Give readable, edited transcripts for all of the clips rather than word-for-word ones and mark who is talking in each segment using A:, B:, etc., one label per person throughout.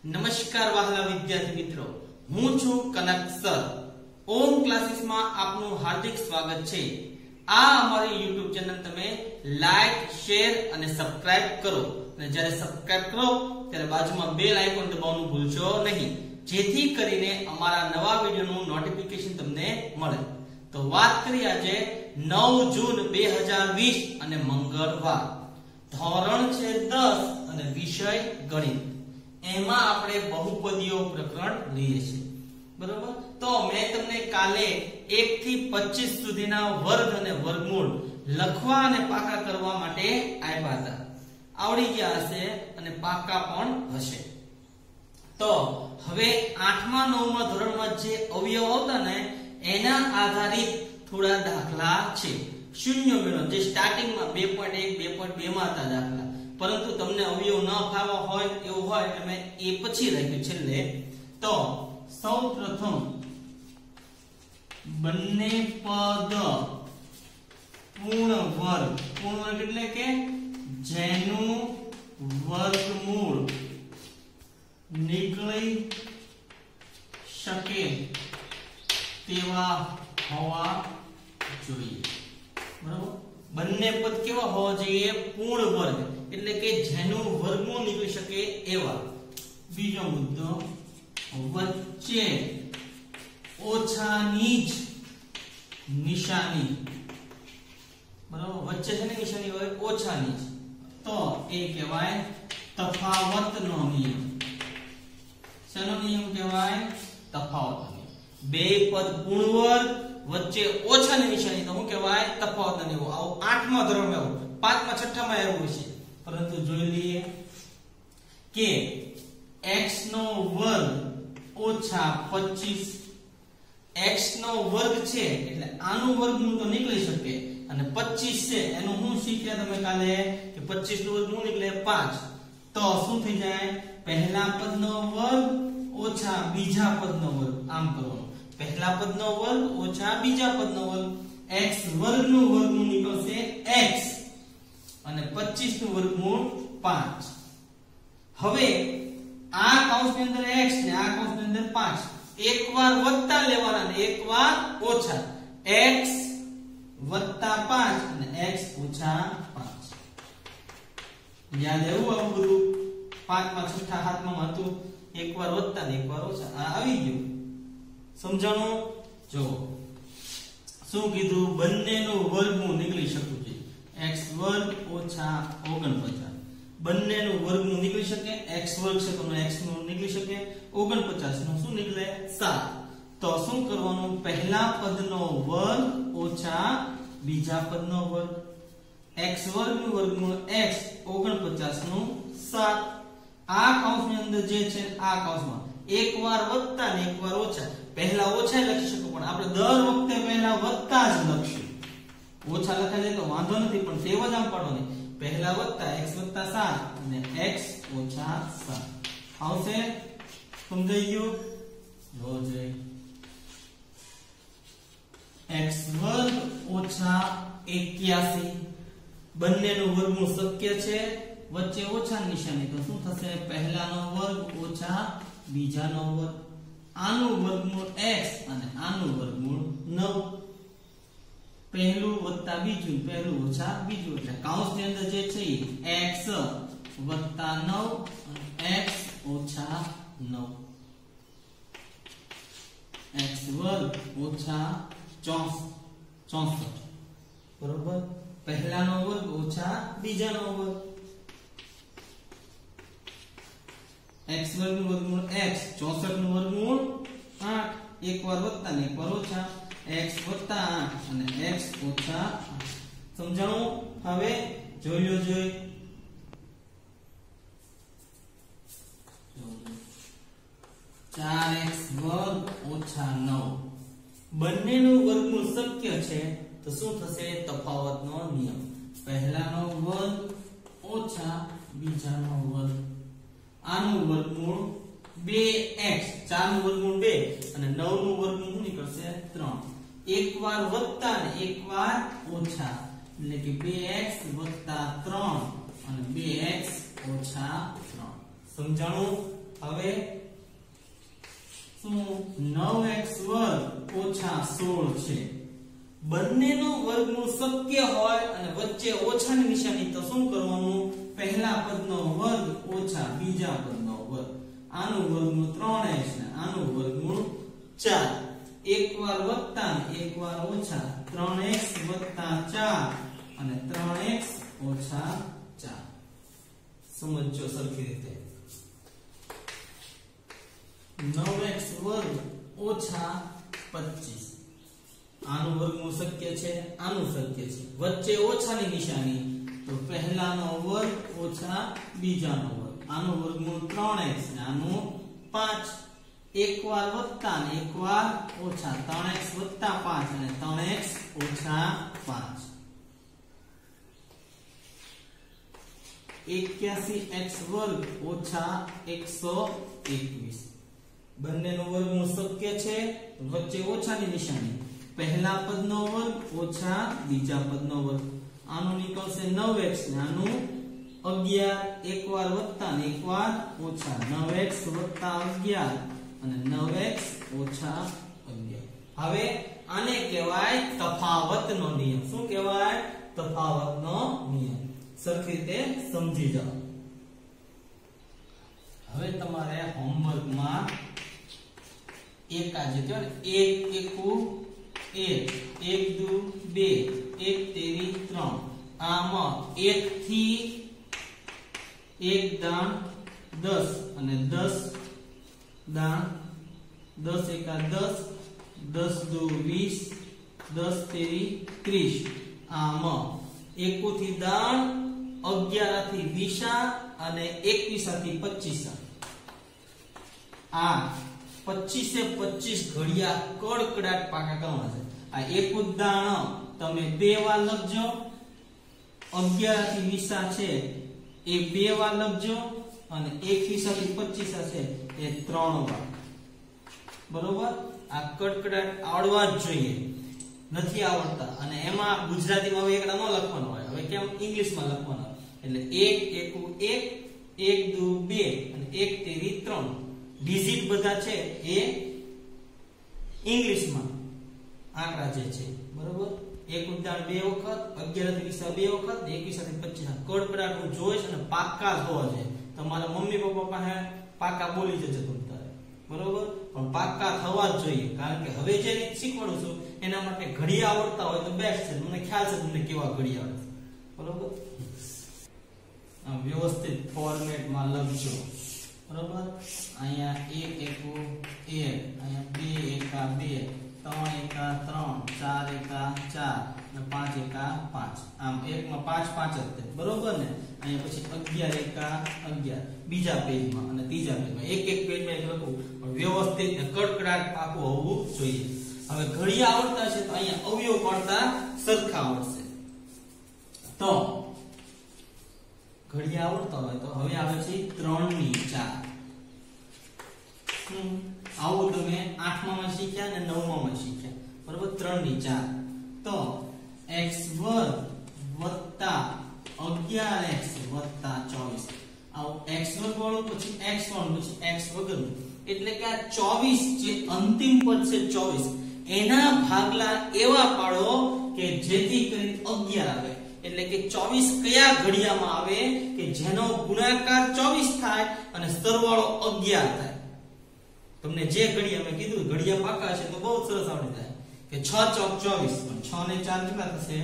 A: નમસ્કાર વહાલા વિદ્યાર્થી મિત્રો, હું છું કનક સર. ઓમ ક્લાસીસ માં આપનું હાર્દિક સ્વાગત છે. આ અમારી YouTube ચેનલ તમે લાઈક, શેર અને સબસ્ક્રાઇબ કરો અને જ્યારે સબસ્ક્રાઇબ કરો ત્યારે બાજુમાં બેલ આઇકોન દબાવવાનું ભૂલશો નહીં, જેથી કરીને અમારા નવા વિડિયોનું નોટિફિકેશન તમને મળે. તો વાત કરીએ આજે 9 જૂન 2020 અને મંગળવાર. ધોરણ છે 10 અને વિષય ગણિત. એમાં આપણે બહુપદીઓ પ્રકરણ લઈએ છીએ, બરોબર. તો મેં તમને કાલે 1 થી 25 સુધીના વર્ગ અને વર્ગમૂળ લખવા અને પાકા કરવા માટે આપ્યા હતા. આવડી ગયા હશે અને પાકા પણ હશે. તો હવે 8મા 9મા ધોરણમાં જે અવયવ આવતા ને એના આધારિત થોડા દાખલા છે. શૂન્ય મેળો જે સ્ટાર્ટિંગમાં 2.1 2.2 માં હતા દાખલા, પરંતુ તમને અવયવ ન ફાવવા હોય એવું હોય એટલે મેં એ પછી રાખ્યું છેલ્લે. તો સૌપ્રથમ બંને પદ પૂર્ણ વર્ગ એટલે કે જેનું વર્ગમૂળ નીકળી શકે તેવા હોવા જોઈએ, બરાબર. બંને પદ કેવા હોવા જોઈએ? પૂર્ણ વર્ગ એટલે કે જેનું વર્ગમૂળ નીકળી શકે એવા. બીજો મુદ્દો, વચ્ચે ઓછાની જ નિશાની, બરાબર. વચ્ચે છે ને નિશાની હોય ઓછાની જ, તો એ કહેવાય તફાવતનો નિયમ. શેનો નિયમ કહેવાય? તફાવતનો નિયમ. બે પદ પૂર્ણ વર્ગ વચ્ચે ઓછાની નિશાની, તો શું કહેવાય? તફાવતનો નિયમ. આવું 8મા ધોરણમાં આવું, 5મા 6મા એવું છે. પરંતુ જોઈ લઈએ કે x નો વર્ગ ઓછા 25, x નો વર્ગ છે એટલે આનું વર્ગમૂળ તો નીકળી શકે, અને 25 છે એનું શું શીખ્યા તમે કાલે કે 25 નું વર્ગમૂળ નીકળે 5. તો શું થઈ જાય? પહેલા પદનો વર્ગ ઓછા બીજા પદનો વર્ગ. આમ કરવાનું, પહેલા પદનો વર્ગ ઓછા બીજા પદનો વર્ગ. x વર્ગનું વર્ગમૂળ નીકળશે x અને 25 નું વર્ગમૂળ 5. હવે આ કૌંસની અંદર x ને આ કૌંસની અંદર 5 એકવાર વત્તા લેવાના અને એકવાર ઓછા. x વત્તા 5 અને x ઓછા 5. યાદ આવ્યું? આવું બધું 5મા 6મા 7મા હતું, એકવાર વત્તા ને એકવાર ઓછા. આ આવી ગયું. સમજાણું? જો શું કીધું? બંનેનું વર્ગમૂળ નીકળી શકવું જોઈએ. x વર્ગ ઓછા 49. બંનેનું વર્ગમૂળ નીકળી શકે. x વર્ગ છે તો x નું નીકળી શકે. 49 નું શું નીકળે? 7. તો શું કરવાનું? પહેલા પદનો વર્ગ ઓછા બીજા પદનો વર્ગ. x વર્ગનું વર્ગમૂળ x, 49 નું 7. આ કૌંસની અંદર જે છે આ કૌંસમાં એકવાર વત્તા ને એકવાર ઓછા. પહેલા ઓછા લખી શકો, પણ આપણે દર વખતે પહેલા વત્તા જ લખશું. ઓછા લખાય તો વાંધો નથી, પણ તેવ જ આમ પાડવાની. પહેલા વત્તા x વત્તા 7 અને x ઓછા 7 આવશે. સમજાઈ ગયું? જો જોઈ x વર્ગ ઓછા 81. બંનેનું વર્ગમૂળ શક્ય છે, વચ્ચે ઓછા નિશાની, તો શું થશે? પહેલાનો વર્ગ ઓછા બીજાનો વર્ગ. આનું વર્ગમૂળ x અને આનું વર્ગમૂળ 9. પહેલું વત્તા બીજું, પહેલું ઓછા બીજું, એટલે કૌંસની અંદર જે છે x વત્તા 9 અને x ઓછા 9. x વર્ગ ઓછા 64, બરોબર. પહેલાનો વર્ગ ઓછા બીજાનો વર્ગ. x વર્ગનું વર્ગમૂળ x, 64 નું વર્ગમૂળ 8. એકવાર વત્તા ને એકવાર ઓછા. x વત્તા 8 અને x ઓછા 8. સમજાણું? હવે જોઈ લો. 4x વર્ગ ઓછા 9. બંનેનું વર્ગમૂળ શક્ય છે, તો શું થશે? તફાવતનો નિયમ. પહેલાનો વર્ગ ઓછા બીજાનો વર્ગ. આનું વર્ગમૂળ 2x, 4 નું વર્ગમૂળ 2 અને 9 નું વર્ગમૂળ શું નીકળશે? 3. એકવાર વત્તા ને એકવાર ઓછા, એટલે કે 2x વત્તા 3 અને 2x ઓછા 3. સમજાણું? હવે શું 9x વર્ગ ઓછા 16 છે બંનેનો વર્ગમૂળ શક્ય હોય અને વચ્ચે ઓછાની નિશાની તો શું કરવાનું પહેલા પદનો વર્ગ ઓછા બીજા પદનો વર્ગ આનું વર્ગમૂળ 3x ને આનું વર્ગમૂળ 4 એકવાર વત્તા ને એકવાર ઓછા 3x વત્તા 4 અને 3x ઓછા 4 સમજો સરખી રીતે 9x વર્ગ ઓછા 25 આનું વર્ગમૂળ શક્ય છે આનું શક્ય છે વચ્ચે ઓછાની નિશાની તો પહેલાનો વર્ગ ઓછા બીજાનો વર્ગ આનું વર્ગમૂળ 3x ને આનું 5 એકવાર વત્તા ને એકવાર ઓછા 3x વત્તા 5 અને 3x ઓછા 5 81x વર્ગ ઓછા 121 બંનેનો વર્ગમૂળ શક્ય છે વચ્ચે ઓછાની નિશાની પહેલા પદનો વર્ગ ઓછા બીજા પદનો વર્ગ આનું નીકળશે 9x ને આનું 11 એકવાર વત્તા ને એકવાર ઓછા 9x વત્તા 11 અને 9x ઓછા 11 હવે આને કહેવાય તફાવતનો નિયમ શું કહેવાય તફાવતનો નિયમ સરખી રીતે સમજી જાઓ હવે તમારે હોમવર્કમાં એક આ જે કહેવાય ને 1 એકુ 1 1 દુ 2 1 તેરી 3 આમાં 1 થી 1 દાણ 10 અને 10 દાણ 10 એકા 10 10 દુ 20 10 તેરી 30 આમાં એકોથી દાણ 11 થી 20 અને 21 થી 25 આ 25 ઘડિયા કડકડાટ પાકા કરવાના છે આ એક ઉદાહરણ તમે બે વાર લખજો 11 થી 20 છે એ બે વાર લખજો અને 21 થી 25 છે એ 3 વાર બરોબર આ કડકડાટ આવડવા જ જોઈએ નથી આવડતા અને એમાં ગુજરાતીમાં હવે એકડા ન લખવાનો હોય હવે કેમ ઇંગ્લિશમાં લખવાનો એટલે 1 એકુ 1 1 દુ 2 અને 1 તેરી 3 ડિજિટ બધા છે એ ઇંગ્લિશમાં આંકડા જે છે બરોબર એક ઉદાહરણ બે વખત 11 થી 20 બે વખત 21 થી 25 કડકડાટ હું જોઈશ અને પાક્કા હોવા જોઈએ તમારા મમ્મી પપ્પા પાસે પાક્કા બોલી જજો તમે તારે બરોબર પણ પાક્કા થવા જ જોઈએ કારણ કે હવે જે રીત શીખવાડું છું એના માટે ઘડિયા આવડતા હોય તો બેસ્ટ છે મને ખ્યાલ છે તમને કેવા ઘડિયા આવડે બરોબર વ્યવસ્થિત ફોર્મેટમાં લખજો બરોબર અહીંયા 1 એકુ 1 અહીંયા 2 એકા 2 3 એકા 3 4 એકા 4 અને 5 એકા 5 આમ એકમાં 5 5 જ થાય બરોબર ને અહીંયા પછી 11 એકા 11 બીજા પેજમાં અને ત્રીજા પેજમાં એક એક પેજમાં એક લખું પણ વ્યવસ્થિત ને કડકડાટ પાકું હોવું જોઈએ હવે ઘડિયા આવડતા છે તો અહીંયા અવયવ પડતા સરખા આવડશે તો ઘડિયા આવડતા હોય તો હવે આવે છે 3 ની 4 આવું તમે 8મા માં શીખ્યા અને 9મા માં શીખ્યા બરોબર 3 ની 4 તો x વર્ગ વત્તા 11x વત્તા 24 આવું x વર્ગ વાળું પછી x વાળું પછી x વગરનું એટલે કે આ 24 જે અંતિમ પદ છે 24 એના ભાગલા એવા પાડો કે જેથી કરીને 11 આવે એટલે કે 24 કયા ઘડિયામાં આવે કે જેનો ગુણાકાર 24 થાય અને સરવાળો 11 થાય તમને જે ઘડિયા મેં કીધું ઘડિયા પાકા છે તો બહુ સરસ આવડી જાય કે 6 ચોક 24 પણ 6 ને 4 કેટલા થશે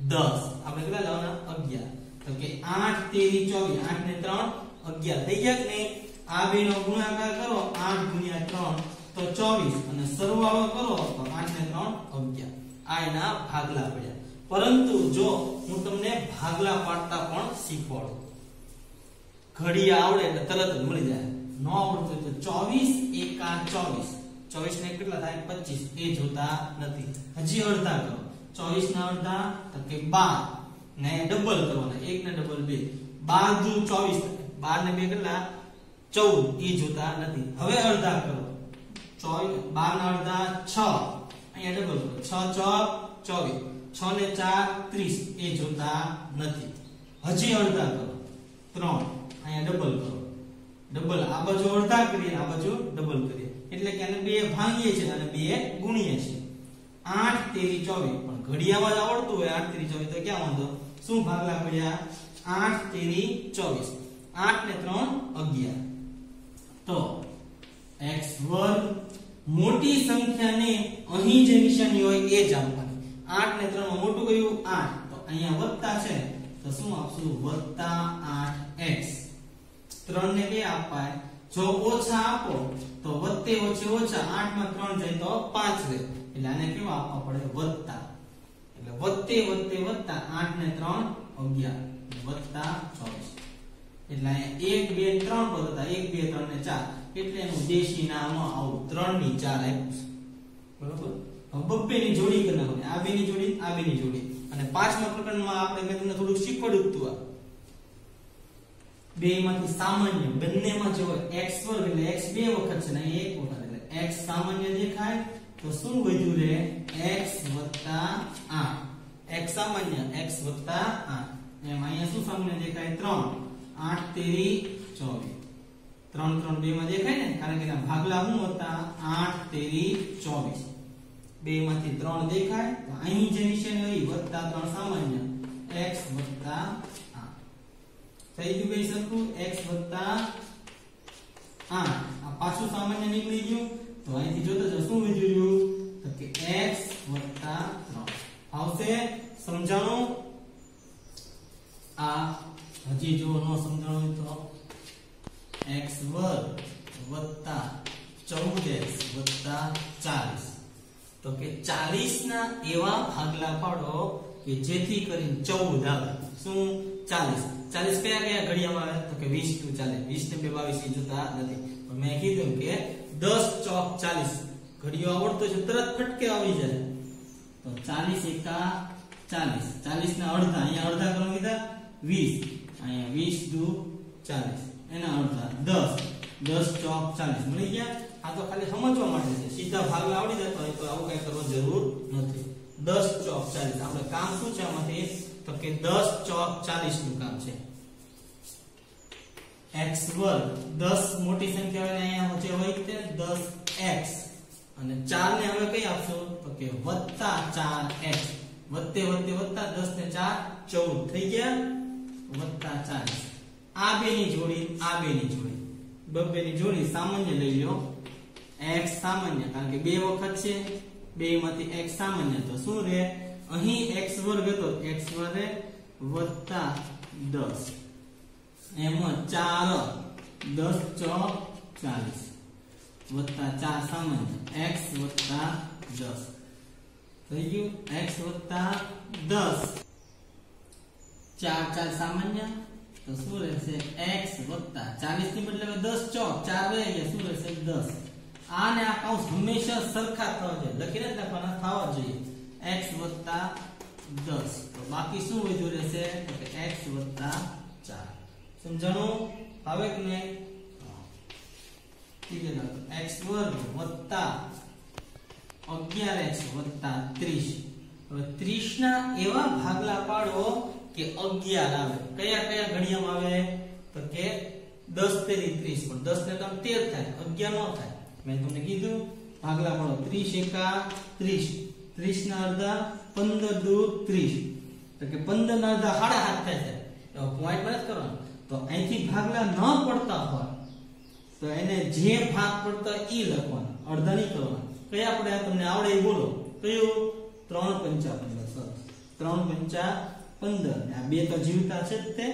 A: 10 આપણે કેટલા લાવવાના 11 તો કે 8 તેરી 24 8 ને 3 11 થઈ ગયા કે નહીં આ બેનો ગુણાકાર કરો 8 ગુણ્યા 3 તો 24 અને સરવાળો કરો તો 8 ને 3 11 આ એના ભાગલા પડ્યા પરંતુ જો હું તમને ભાગલા પાડતા પણ શીખવાડું ઘડિયા આવડે એટલે તરત જ મળી જાય ન આવડતું તો 24 એકા 24 24 ને કેટલા થાય 25 એ જોતા નથી હજી અડધા કરો 24 ના અડધા તો કે 12 ને ડબલ કરવાના 1 ને ડબલ 2 12 દુ 24 12 ને 2 કેટલા 14 એ જોતા નથી હવે અડધા કરો 12 ના અડધા 6 અહીંયા ડબલ કરો 6 ચોક 24 6 ને 4 30 એ જોતા નથી હજી અડધા કરો 3 અહીંયા ડબલ કરો ડબલ આ આ બાજુ અડધા કરીએ, આ બાજુ ડબલ કરીએ, એટલે કે આને 2 ભાંગીએ છીએ અને 2 ગુણીએ છીએ. 8 તેરી 24, પણ ઘડિયામાં જ આવડતું હોય 8 તેરી 24 તો ક્યાં વાંધો. શું ભાગલા પડ્યા? 8 તેરી 24, 8 ને 3 11. તો x વર્ગ મોટી સંખ્યાને અહીં જે નિશાની હોય એ જ આપવાની. 8 ને 3 માં મોટું કયું? 8. તો અહીંયા વત્તા છે તો શું આપશું? વત્તા 8x. 3 ને 2 અપાય. જો ઓછા આપો તો વત્તે ઓછે ઓછા 8 માં 3 જાય તો 5 રહે, એટલે આને કેવા આપવા પડે? વત્તા. એટલે વત્તે વત્તે વત્તા 8 ને 3 11 વત્તા 24. એટલે અહીંયા 1 2 3 પદ હતા, 1 2 3 ને 4, એટલે એનું દેશી નામ આવું 3 ની 4 આપ્યું છે. બરોબર. હવે બબ્બે ની જોડી કરી નાખો, આ બે ની જોડી, આ બે ની જોડી. અને પાંચમા પ્રકરણમાં આપણે મેં તમને થોડું શીખવાડ્યું હતું. આ બે માંથી સામાન્ય બંનેમાં જે હોય x વર્ગ એટલે x બે વખત છે ને એક વખત, એટલે x સામાન્ય દેખાય તો શું વધ્યું રે? x 8. x સામાન્ય x 8. એમ અહીંયા શું સામાન્ય દેખાય? 3. 8 તેરી 24. 3 3 બે માં દેખાય ને, કારણ કે એના ભાગલા શું હતા? 8 તેરી 24. બે માંથી 3 દેખાય તો અહીં જે નિશાની હોય વત્તા 3 સામાન્ય x 8. થઈ ગયું બે સરખું? x 8. આ પાછું સામાન્ય નીકળી ગયું તો અહીંથી જોતા જો શું વધ્યું? તો કે x 3. આવશે? સમજાણું? આ હજી જો ન સમજાણું તો x વર્ગ વત્તા 14x વત્તા 40. તો કે 40 ના એવા ભાગલા પાડો કે જેથી કરીને 14 આવે. શું? 40. 40 કયા કયા ઘડિયામાં આવે? તો કે 20 to 40. 20 ને 22 જોતા નથી, પણ મેં કીધું કે 10 ચોક 40 ઘડિયો આવડતો છે તરત ફટકે આવી જાય. તો 40 એકા 40, 40 ના અડધા, અહીંયા અડધા કરવા કીધા 20, અહીંયા 20 દુ 40, એના અડધા 10, 10 ચોક 40 મળી ગયા. આ તો ખાલી સમજવા માટે છે, સીધા ભાગલા આવડી જતો હોય તો આવું કઈ કરવા જરૂર નથી. 10 ચોક 40 આપણે કામ શું છે આમાંથી? તો કે 10 ચોક 40 નું કામ છે. x વર્ગ 10 મોટી સંખ્યા હોય ને અહીંયા જે હોય તે 10x, અને 4 ને હવે કઈ આપશો? તો કે વત્તા 4x. વત્તે વત્તે વત્તા 10 ને 4 14 થઈ ગયા વત્તા 40. આ બે ની જોડી, આ બે ની જોડી, બબ્બે ની જોડી સામાન્ય લઈ લો. x સામાન્ય, કારણ કે બે વખત છે, બે માંથી x સામાન્ય તો શું રહે? અહીં x વર્ગ હતો, x વર્ગ વત્તા 10, એમાં 4 10 ચોક 40 વત્તા 4 સામાન્ય x વત્તા 10 થઈ ગયું. x વત્તા 10, 4 4 સામાન્ય તો શું રહેશે? x વત્તા 40 ની બદલે 10 ચોક 4 રહે એટલે શું રહેશે? 10. આ ને આ કૌંસ હંમેશા સરખા થવા જોઈએ, લખીને જ લખવાના થવા જોઈએ. x વત્તા 10, તો બાકી શું વધ્યું રહેશે? તો કે x વત્તા 4. સમજાણું? હવે કે નહીં? ઠીક છે. x વર્ગ વત્તા 11x વત્તા 30. હવે 30 ના એવા ભાગલા પાડો કે 11 આવે. કયા કયા ઘડિયામાં આવે? તો કે 10 તેરી 30, પણ 10 ને 3 13 થાય, 11 ન થાય. મેં તમને કીધું ભાગલા પાડો. 30 એકા 30, 30 ના અડધા 15 દુ 30, તો કે 15 ના અડધા 7.5 થાય છે. તો પોઈન્ટ માં જ કરવાનો. તો અહીંથી ભાગલા ન પડતા હોય તો એને જે ભાગ પડતા ઈ લખવાનો, અડધા નહીં કરવાના. કયા પડે તમને આવડે એ બોલો. કયું? 3 5 15. 3 5 15. આ બે તો જીવતા છે જ તે.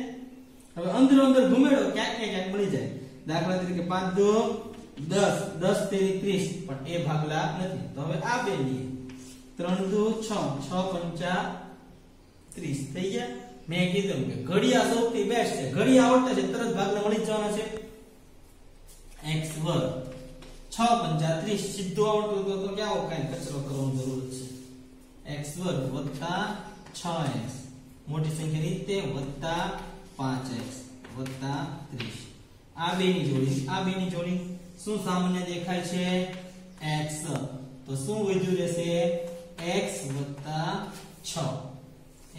A: હવે અંદર અંદર ઘુમેડો, ક્યાંક ને ક્યાંક મળી જાય. દાખલા તરીકે 5 2 10, 10 તેરી 30, પણ એ ભાગલા નથી. તો હવે આ બે લઈએ. 3 2 6, 6 5 30 થઈ ગયા. મેં કીધું કે ઘડિયા સૌથી બેસ્ટ છે. ઘડિયા આવડતા છે તરત ભાગલા મળી જવાના છે. x વર્ગ 6 5 30 સીધું આવડતું તો ક્યાં કઈ કચરો કરવાની જરૂર છે. x વર્ગ વત્તા 6x, મોટી સંખ્યા રીતે વત્તા 5x વત્તા 30. આ બે ની જોડી, આ બે ની જોડી શું સામાન્ય દેખાય છે? x. તો શું વધ્યું રહેશે? x વત્તા 6.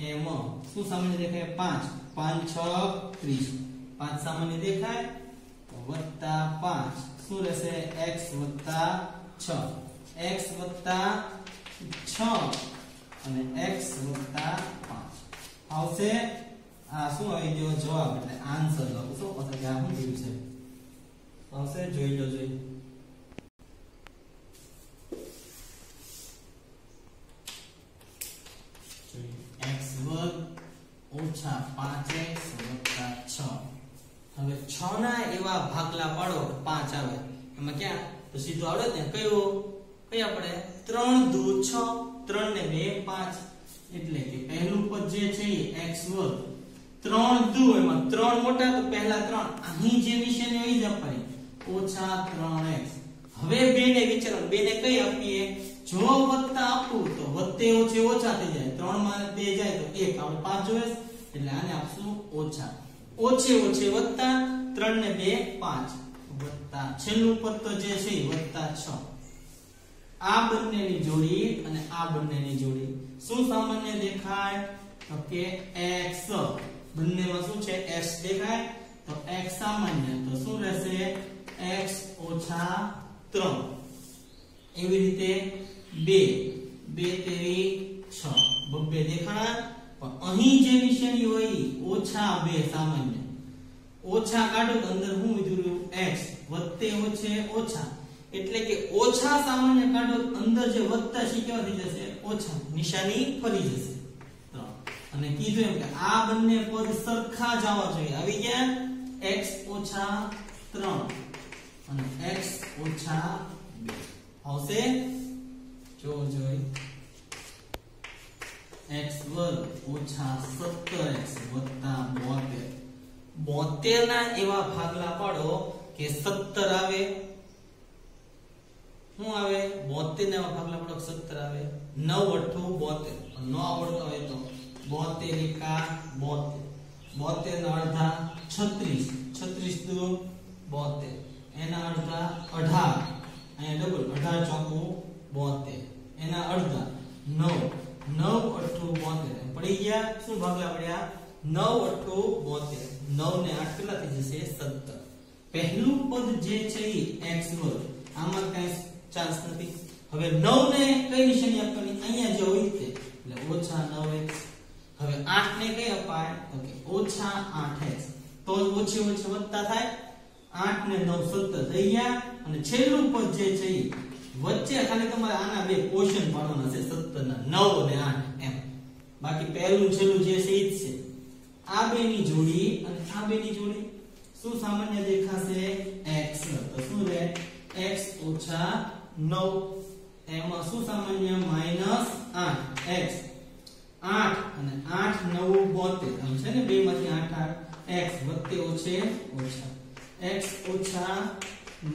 A: એમાં શું સામાન્ય દેખાય? 5 5 6 30, 5 સામાન્ય દેખાય વત્તા 5 શું રહેશે x + 6 x + 6 અને x + 5 આવશે આ શું આવી ગયો જવાબ એટલે આન્સર લખશો પછી આ શું કીધું છે આવશે જોઈ લો x² - 5x + 6 હવે 6 ના એવા ભાગલા પાડો 5 આવે એમાં ક્યાં તો સીધું આવડે ને કયો આપણે 3 દુ 6 3 ને 2 5 એટલે કે પહેલું પદ જે છે એ x² 3 દુ એમાં 3 મોટા તો પહેલા 3 અહીં જે નિશાની હોય જ આપવાની -3x હવે બે ને વિચારો બે ને કઈ આપીએ જો વત્તા આપું તો વત્તે ઓછે ઓછા થઈ જાય 3 માં 2 જાય તો 1 આપણે 5 જોઈએ એટલે આને આપશું ઓછા ઓછે ઓછે વત્તા 3 ને 2 5 વત્તા છેલ્લું પદ તો જે છે +6 આ બંનેની જોડી અને આ બંનેની જોડી શું સામાન્ય દેખાય તો કે x બંનેમાં શું છે x દેખાય તો x સામાન્ય તો શું રહેશે x - 3 એવી રીતે 2 તેરી 6 બબ્બે દેખાણા પણ અહીં જે નિશાની હોય -2 સામાન્ય ઓછા કાઢો તો અંદર શું વિધું x વત્તે ઓછે ઓછા એટલે કે ઓછા સામાન્ય કાઢો અંદર જે વત્તા છે કેવા થઈ જશે ઓછા નિશાની ફરી જશે અને કીધું એમ કે આ બંને પદ સરખા જ આવવા જોઈએ આવી ગયા x - 3 અને x - 2 આવશે જોઈ x² - 17x + 72 ના એવા ભાગલા પાડો કે 17 આવે શું આવે 72 ના એવા ભાગલા પાડો 17 આવે 9 × 8 = 72 ન આવડતો હોય તો 72 એકા 72 72 ના અડધા 36 36 દુ 72 એના અડધા 18 અહીંયા ડબલ 18 ચોકુ 72 એના અડધા 9 9 × 8 = 72 પડી ગયા શું ભાગલા પડ્યા 9 × 8 = 72 9 ને 8 કેટલા થઈ જશે 17 પહેલું પદ જે છે એ x² આમાં કઈ ચાન્સ નથી હવે 9 ને કઈ નિશાની આપવાની અહીંયા જે હોય તે એટલે -9x હવે 8 ને કઈ અપાય તો કે -8x તો ઓછી ઓછી વત્તા થાય 8 ને 9 17 થઈ ગયા અને છેલ્લું પદ જે છે વચ્ચે ખાલી તમારે આના બે પોર્શન પાડવાના છે 17 ના 9 અને 8 એમ બાકી પહેલું છેલ્લું જે છે ઈ જ છે આ બેની જોડી અને આ બેની જોડી શું સામાન્ય દેખાશે x તો શું રહે x - 9 એમાં શું સામાન્ય -8x 8 અને 8 9 72 આમ છે ને બે માંથી 8 8 x વત્તે ઓછે ઓછા x -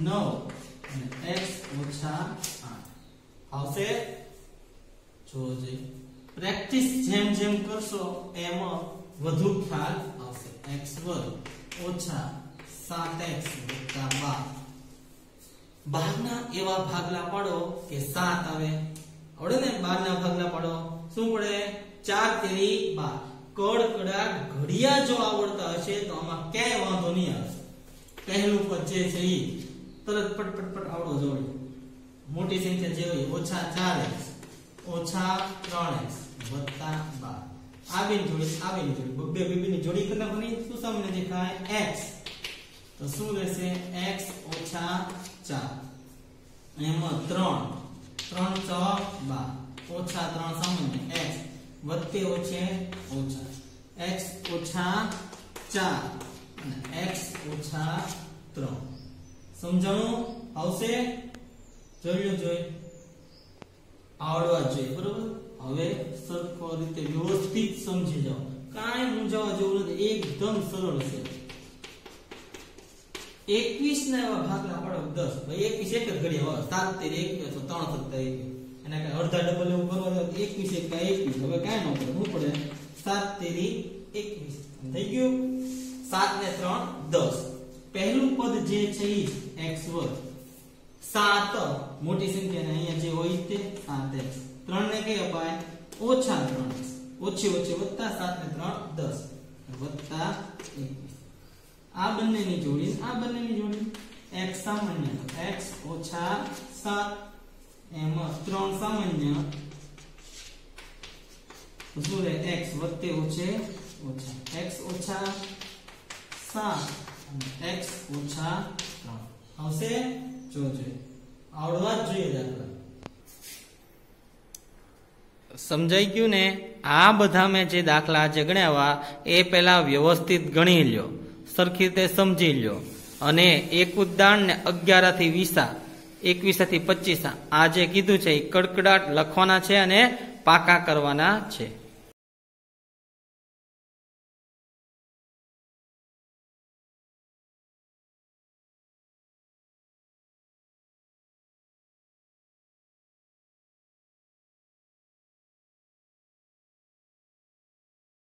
A: 9 અને x - 8 આવશે જોજે પ્રેક્ટિસ જેમ જેમ કરશો એમાં વધુ ખ્યાલ આવશે x² - 7x + 12 12 ના એવા ભાગલા પાડો કે 7 આવે આવડે ને 12 ના ભાગલા પાડો શું પડે 4 તેરી 12 કડકડા ઘડિયા જો આવડતા હશે તો આમાં ક્યાંય વાંધો નહીં આવે પહેલું પદ જે છે ઈ તરત પટ આવડો જોડે મોટી સંખ્યા જે હોય -4x -3x + 12 આ બેની જોડી બબ્બે ની જોડી કેટલા બની શું સામાન્ય દેખાય x તો શું રહેશે x - 4 એમાં 3 3 × 12 -3 સામાન્ય x વત્તે ઓછે ઓછા x - 4 અને x - 3 સમજાણું આવશે જોઈ આવડવા જોઈએ બરોબર હવે સરખો રીતે વ્યવસ્થિત સમજી જાઓ કાંઈ મૂંઝાવા જેવું નથી એકદમ સરળ છે 21 ના એવા ભાગલા પાડો 10 ભાઈ 21 એક જ ઘડિયા 7 તેરી 21 તો 3 17 21 એના કઈ અડધા ડબલ એવું કરવા દો 21 એક 21 હવે કાંઈ ન પડે શું પડે 7 તેરી 21 થઈ ગયું 7 ને 3 10 પહેલું પદ જે છે ઈ x² 7 મોટી સંખ્યા ને અહીંયા જે હોય તે 7x 3 ને કઈ અપાય -3x ઓછી ઓછી વત્તા 7 ને 3 10 વત્તા 21 આ બંનેની જોડી x सामान्य तो x ओछा 7 एम 3 सामान्य तो શું રહે x વત્તે ઓછે ઓછા x ઓછા 7 અને x ઓછા 3 આવશે જોજો આવડવા જ જોઈએ દાખલા સમજાઈ ગયું ને આ બધા મેં જે દાખલા આજે ગણ્યા એ પહેલા વ્યવસ્થિત ગણી લ્યો સરખી રીતે સમજી લ્યો અને એક ઉદાહરણ ને 11 થી 20 21 થી 25 આ જે કીધું છે એ કડકડાટ લખવાના છે અને પાકા કરવાના છે।